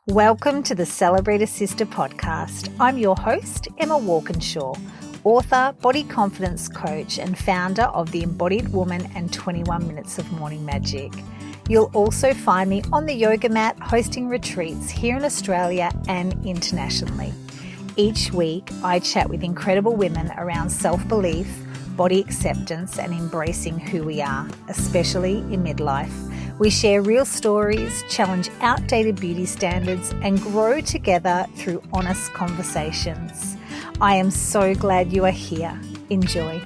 Welcome to the Celebrate a Sister podcast. I'm your host, Emma Walkinshaw, author, body confidence coach, and founder of the Embodied Woman and 21 Minutes of Morning Magic. You'll also find me on the yoga mat hosting retreats here in Australia and internationally. Each week, I chat with incredible women around self-belief, body acceptance, and embracing who we are, especially in midlife. We share real stories, challenge outdated beauty standards, and grow together through honest conversations. I am so glad you are here. Enjoy.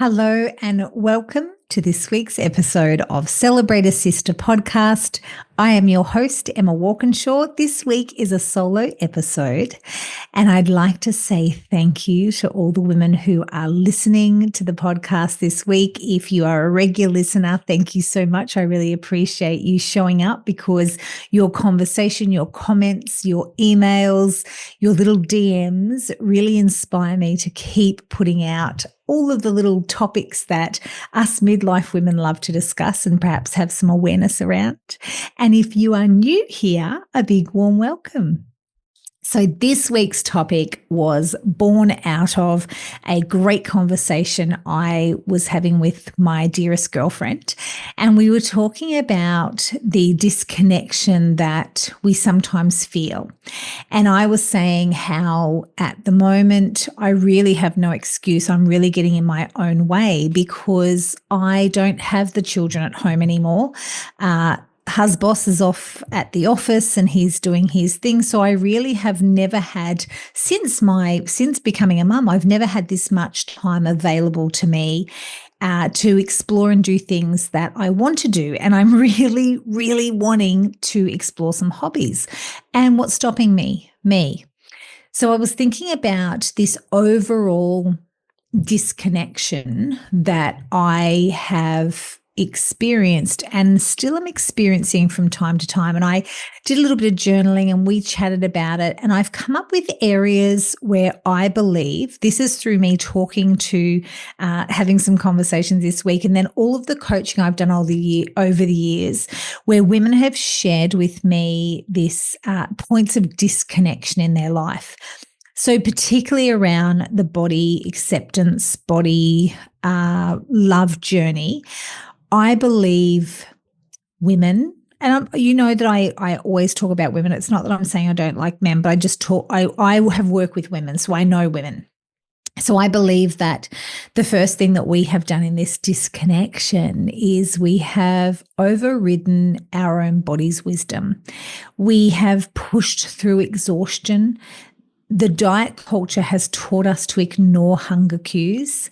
Hello and welcome to this week's episode of Celebrate a Sister podcast. I am your host, Emma Walkinshaw. This week is a solo episode, and I'd like to say thank you to all the women who are listening to the podcast this week. If you are a regular listener, thank you so much. I really appreciate you showing up because your conversation, your comments, your emails, your little DMs really inspire me to keep putting out all of the little topics that us midlife women love to discuss and perhaps have some awareness around. And if you are new here, a big warm welcome. So this week's topic was born out of a great conversation I was having with my dearest girlfriend. And we were talking about the disconnection that we sometimes feel. And I was saying how at the moment, I really have no excuse. I'm really getting in my own way because I don't have the children at home anymore. Husboss is off at the office and he's doing his thing. So I really have never had, since becoming a mum, I've never had this much time available to me to explore and do things that I want to do. And I'm really, really wanting to explore some hobbies. And what's stopping me? Me. So I was thinking about this overall disconnection that I have experienced and still am experiencing from time to time. And I did a little bit of journaling and we chatted about it. And I've come up with areas where I believe, this is through me talking to, having some conversations this week, and then all of the coaching I've done over the years, where women have shared with me this points of disconnection in their life. So particularly around the body acceptance, body love journey, I believe women, and you know that I always talk about women. It's not that I'm saying I don't like men, but I just talk, I have worked with women, so I know women. So I believe that the first thing that we have done in this disconnection is we have overridden our own body's wisdom. We have pushed through exhaustion. The diet culture has taught us to ignore hunger cues.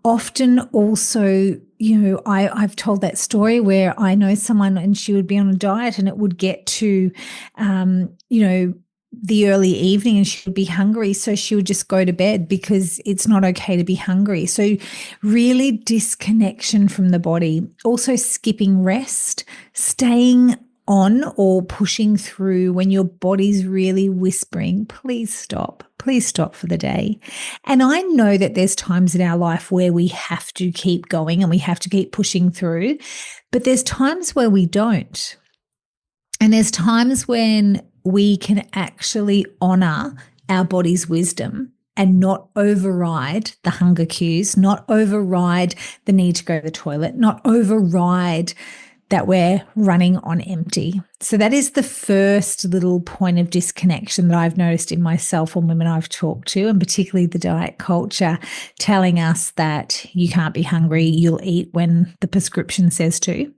Often also, you know, I've told that story where I know someone and she would be on a diet and it would get to, the early evening and she would be hungry. So she would just go to bed because it's not okay to be hungry. So really disconnection from the body. Also skipping rest, staying on or pushing through when your body's really whispering, please stop for the day. And I know that there's times in our life where we have to keep going and we have to keep pushing through, but there's times where we don't. And there's times when we can actually honor our body's wisdom and not override the hunger cues, not override the need to go to the toilet, not override that we're running on empty. So that is the first little point of disconnection that I've noticed in myself and women I've talked to, and particularly the diet culture telling us that you can't be hungry, you'll eat when the prescription says to.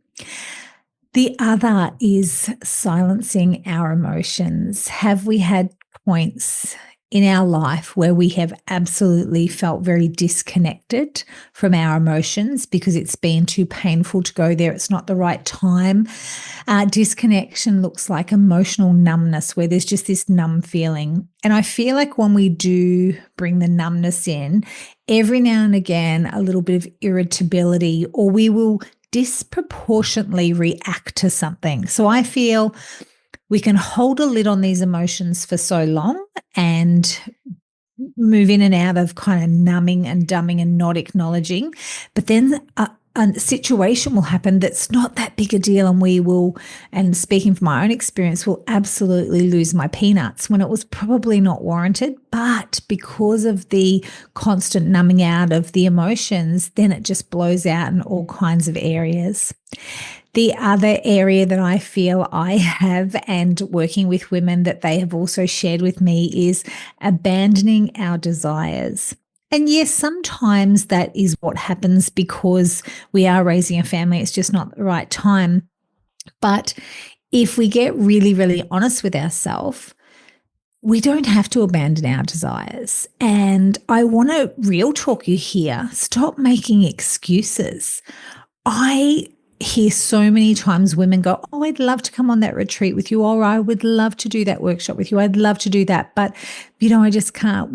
The other is silencing our emotions. Have we had points in our life where we have absolutely felt very disconnected from our emotions because it's been too painful to go there? It's not the right time. Disconnection looks like emotional numbness, where there's just this numb feeling. And I feel like when we do bring the numbness in, every now and again, a little bit of irritability, or we will disproportionately react to something. So I feel we can hold a lid on these emotions for so long and move in and out of kind of numbing and dumbing and not acknowledging. But then a situation will happen that's not that big a deal, and we will, and speaking from my own experience, will absolutely lose my peanuts when it was probably not warranted. But because of the constant numbing out of the emotions, then it just blows out in all kinds of areas. The other area that I feel I have, and working with women that they have also shared with me, is abandoning our desires. And yes, sometimes that is what happens because we are raising a family. It's just not the right time. But if we get really, really honest with ourselves, we don't have to abandon our desires. And I want to real talk you here. Stop making excuses. I hear so many times women go, oh, I'd love to come on that retreat with you, or I would love to do that workshop with you. I'd love to do that. But, I just can't.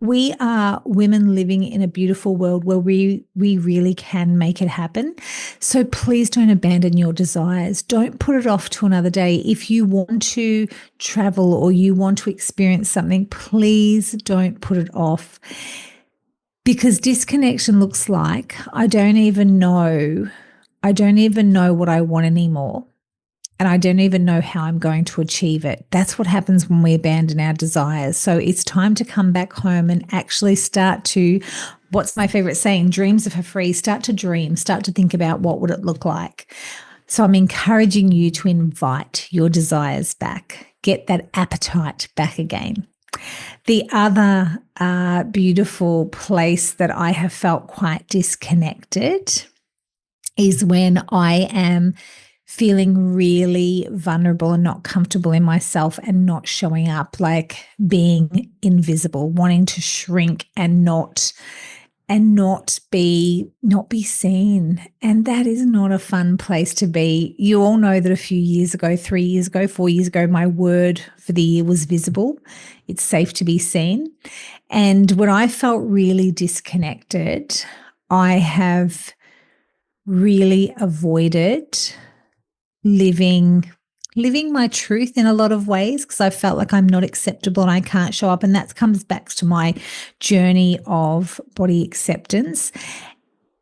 We are women living in a beautiful world where we really can make it happen. So please don't abandon your desires. Don't put it off to another day. If you want to travel or you want to experience something, please don't put it off. Because disconnection looks like I don't even know what I want anymore. And I don't even know how I'm going to achieve it. That's what happens when we abandon our desires. So it's time to come back home and actually start to, what's my favorite saying? Dreams are free. Start to dream. Start to think about what would it look like. So I'm encouraging you to invite your desires back. Get that appetite back again. The other beautiful place that I have felt quite disconnected is when I am feeling really vulnerable and not comfortable in myself and not showing up, like being invisible, wanting to shrink and not be seen. And that is not a fun place to be. You all know that a few years ago, 3 years ago, 4 years ago, my word for the year was visible. It's safe to be seen. And when I felt really disconnected, I have really avoided living my truth in a lot of ways, because I felt like I'm not acceptable and I can't show up. And that comes back to my journey of body acceptance.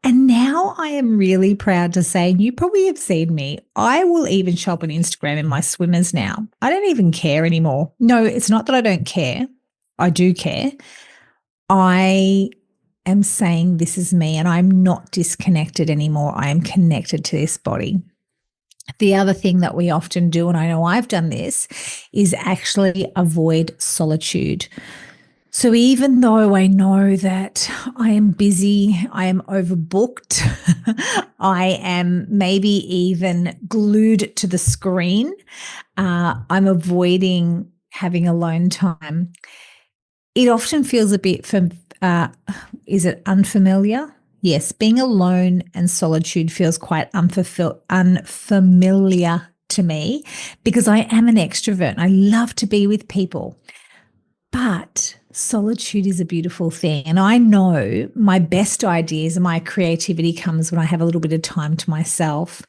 And now I am really proud to say, and you probably have seen me, I will even show up on Instagram in my swimmers now. I don't even care anymore. No, it's not that I don't care. I do care. I am saying this is me, and I'm not disconnected anymore. I am connected to this body. The other thing that we often do, and I know I've done this, is actually avoid solitude. So even though I know that I am busy, I am overbooked, I am maybe even glued to the screen, I'm avoiding having alone time. It often feels a bit is it unfamiliar? Yes, being alone and solitude feels quite unfamiliar to me, because I am an extrovert and I love to be with people. But solitude is a beautiful thing. And I know my best ideas and my creativity comes when I have a little bit of time to myself.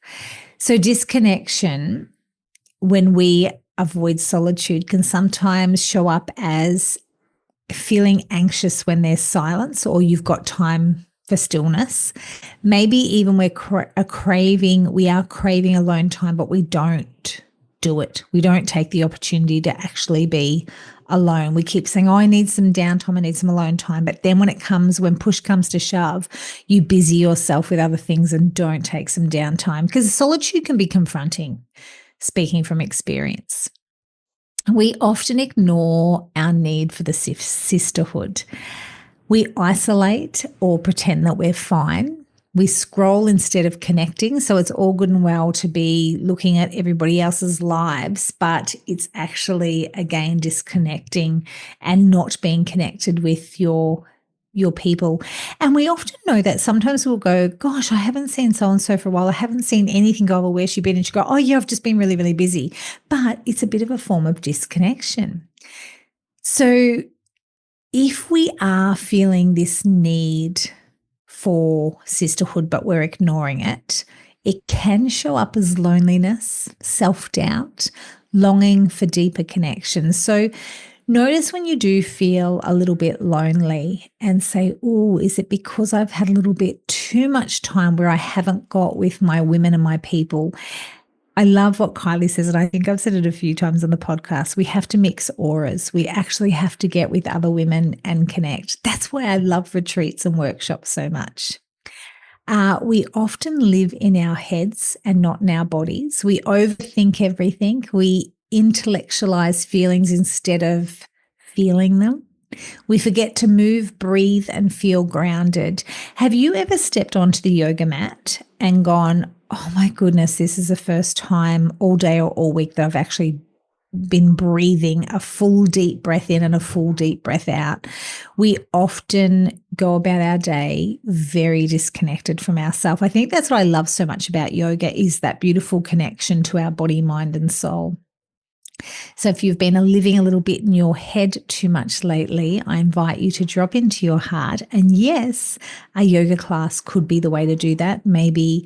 So disconnection, when we avoid solitude, can sometimes show up as feeling anxious when there's silence or you've got time for stillness. Maybe even we are craving alone time, but we don't do it. We don't take the opportunity to actually be alone. We keep saying, oh, I need some downtime, I need some alone time. But then when push comes to shove, you busy yourself with other things and don't take some downtime, because solitude can be confronting, speaking from experience. We often ignore our need for the sisterhood. We isolate or pretend that we're fine. We scroll instead of connecting. So it's all good and well to be looking at everybody else's lives, but it's actually, again, disconnecting and not being connected with your people. And we often know that sometimes we'll go, gosh, I haven't seen so-and-so for a while. I haven't seen anything go over where she's been. And she'll go, oh yeah, I've just been really, really busy. But it's a bit of a form of disconnection. So if we are feeling this need for sisterhood, but we're ignoring it, it can show up as loneliness, self-doubt, longing for deeper connection. So Notice when you do feel a little bit lonely and say, oh, is it because I've had a little bit too much time where I haven't got with my women and my people? I love what Kylie says, and I think I've said it a few times on the podcast. We have to mix auras. We actually have to get with other women and connect. That's why I love retreats and workshops so much. We often live in our heads and not in our bodies. We overthink everything. We intellectualize feelings instead of feeling them. We forget to move, breathe, and feel grounded. Have you ever stepped onto the yoga mat and gone, oh my goodness, this is the first time all day or all week that I've actually been breathing a full deep breath in and a full deep breath out? We often go about our day very disconnected from ourselves. I think that's what I love so much about yoga, is that beautiful connection to our body, mind, and soul. So if you've been living a little bit in your head too much lately, I invite you to drop into your heart. And yes, a yoga class could be the way to do that. Maybe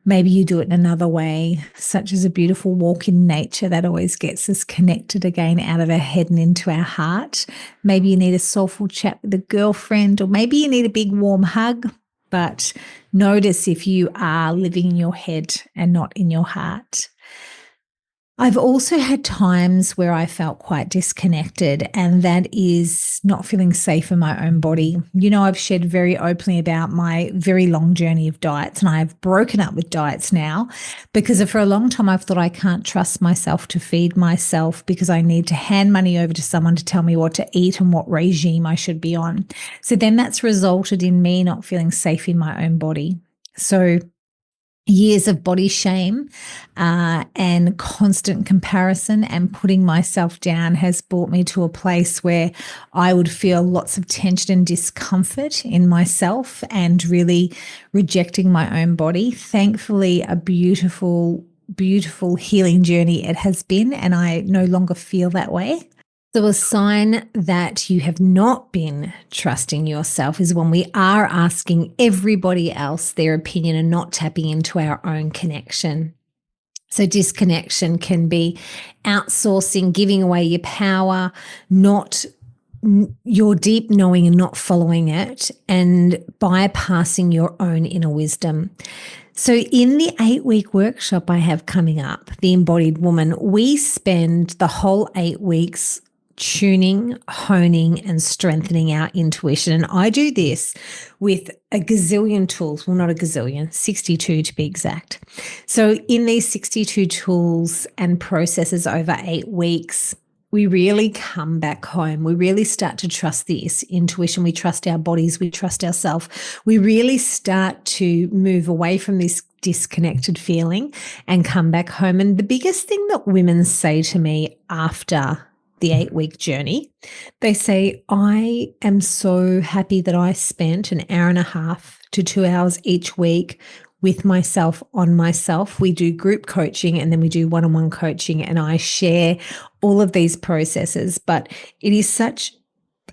you do it in another way, such as a beautiful walk in nature that always gets us connected again out of our head and into our heart. Maybe you need a soulful chat with a girlfriend, or maybe you need a big warm hug. But notice if you are living in your head and not in your heart. I've also had times where I felt quite disconnected, and that is not feeling safe in my own body. You know, I've shared very openly about my very long journey of diets, and I've broken up with diets now because for a long time I've thought I can't trust myself to feed myself because I need to hand money over to someone to tell me what to eat and what regime I should be on. So then that's resulted in me not feeling safe in my own body. So years of body shame and constant comparison and putting myself down has brought me to a place where I would feel lots of tension and discomfort in myself and really rejecting my own body. Thankfully, a beautiful, beautiful healing journey it has been, and I no longer feel that way. So a sign that you have not been trusting yourself is when we are asking everybody else their opinion and not tapping into our own connection. So disconnection can be outsourcing, giving away your power, not your deep knowing and not following it, and bypassing your own inner wisdom. So in the 8-week workshop I have coming up, the Embodied Woman, we spend the whole 8 weeks tuning, honing, and strengthening our intuition. And I do this with a gazillion tools. Well, not a gazillion, 62 to be exact. So in these 62 tools and processes over 8 weeks, we really come back home. We really start to trust this intuition. We trust our bodies. We trust ourselves. We really start to move away from this disconnected feeling and come back home. And the biggest thing that women say to me after the 8-week journey, they say, I am so happy that I spent an hour and a half to 2 hours each week with myself, on myself. We do group coaching and then we do one-on-one coaching, and I share all of these processes. But it is such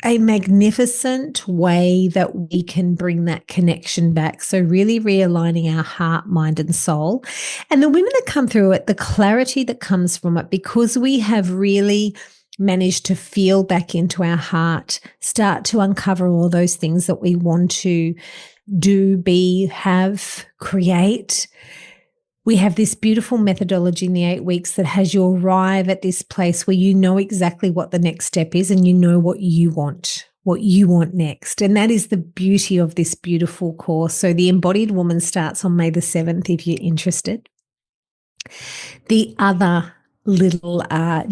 a magnificent way that we can bring that connection back. So really realigning our heart, mind, and soul. And the women that come through it, the clarity that comes from it, because we have really managed to feel back into our heart, start to uncover all those things that we want to do, be, have, create. We have this beautiful methodology in the 8 weeks that has you arrive at this place where you know exactly what the next step is and you know what you want next. And that is the beauty of this beautiful course. So the Embodied Woman starts on May the 7th if you're interested. The other little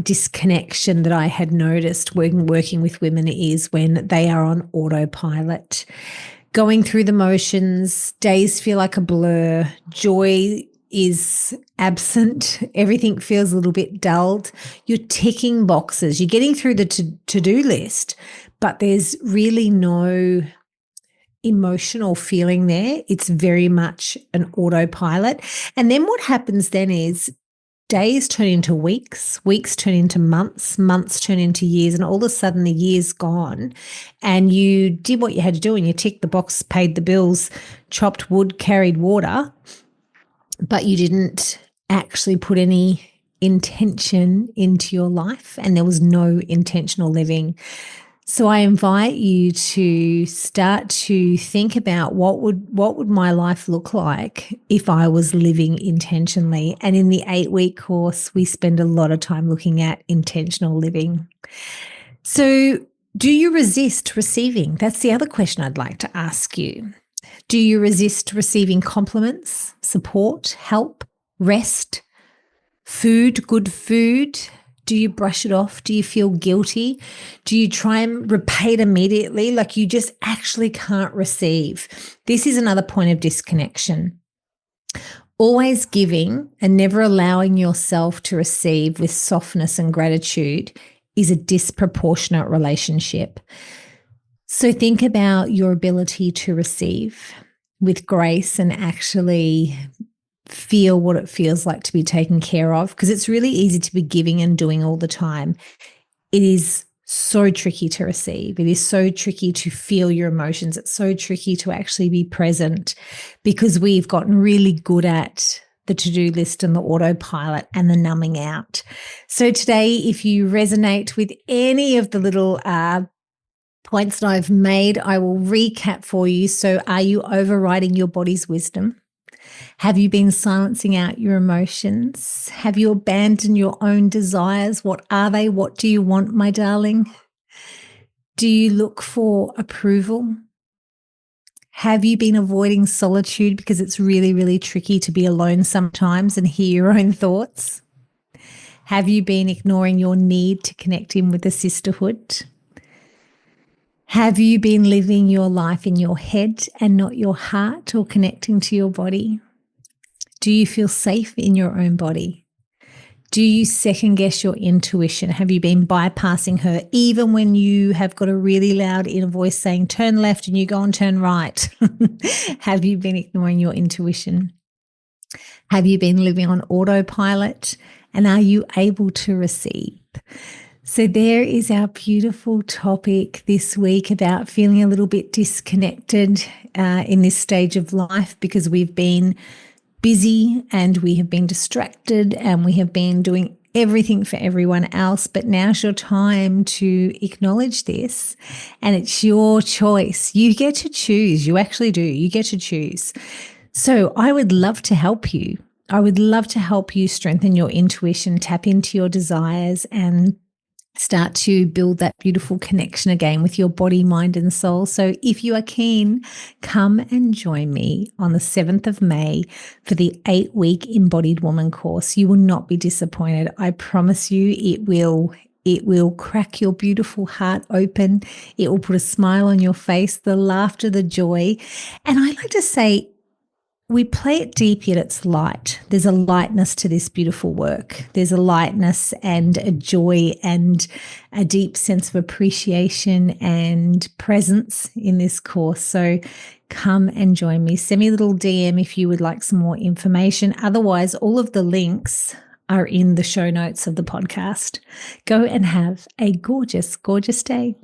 disconnection that I had noticed when working with women is when they are on autopilot, going through the motions, days feel like a blur, joy is absent, everything feels a little bit dulled. You're ticking boxes, you're getting through the to-do list, but there's really no emotional feeling there. It's very much an autopilot. And then what happens then is days turn into weeks, weeks turn into months, months turn into years, and all of a sudden the year's gone and you did what you had to do and you ticked the box, paid the bills, chopped wood, carried water, but you didn't actually put any intention into your life and there was no intentional living. So I invite you to start to think about what would my life look like if I was living intentionally. And in the 8-week course, we spend a lot of time looking at intentional living. So do you resist receiving? That's the other question I'd like to ask you. Do you resist receiving compliments, support, help, rest, food, good food? Do you brush it off? Do you feel guilty? Do you try and repay it immediately? Like you just actually can't receive. This is another point of disconnection. Always giving and never allowing yourself to receive with softness and gratitude is a disproportionate relationship. So think about your ability to receive with grace and actually feel what it feels like to be taken care of, because it's really easy to be giving and doing all the time. It is so tricky to receive. It is so tricky to feel your emotions. It's so tricky to actually be present because we've gotten really good at the to-do list and the autopilot and the numbing out. So today, if you resonate with any of the little points that I've made, I will recap for you. So are you overriding your body's wisdom? Have you been silencing out your emotions? Have you abandoned your own desires? What are they? What do you want, my darling? Do you look for approval? Have you been avoiding solitude because it's really, really tricky to be alone sometimes and hear your own thoughts? Have you been ignoring your need to connect in with the sisterhood? Have you been living your life in your head and not your heart or connecting to your body? Do you feel safe in your own body? Do you second guess your intuition? Have you been bypassing her even when you have got a really loud inner voice saying turn left and you go and turn right? Have you been ignoring your intuition? Have you been living on autopilot? And are you able to receive? So there is our beautiful topic this week about feeling a little bit disconnected in this stage of life because we've been busy and we have been distracted and we have been doing everything for everyone else. But now's your time to acknowledge this and it's your choice. You get to choose. You actually do. You get to choose. So I would love to help you. I would love to help you strengthen your intuition, tap into your desires and start to build that beautiful connection again with your body, mind, and soul. So if you are keen, come and join me on the 7th of May for the 8-week Embodied Woman course. You will not be disappointed. I promise you it will crack your beautiful heart open. It will put a smile on your face, the laughter, the joy. And I like to say, we play it deep, yet it's light. There's a lightness to this beautiful work. There's a lightness and a joy and a deep sense of appreciation and presence in this course. So come and join me. Send me a little DM if you would like some more information. Otherwise, all of the links are in the show notes of the podcast. Go and have a gorgeous, gorgeous day.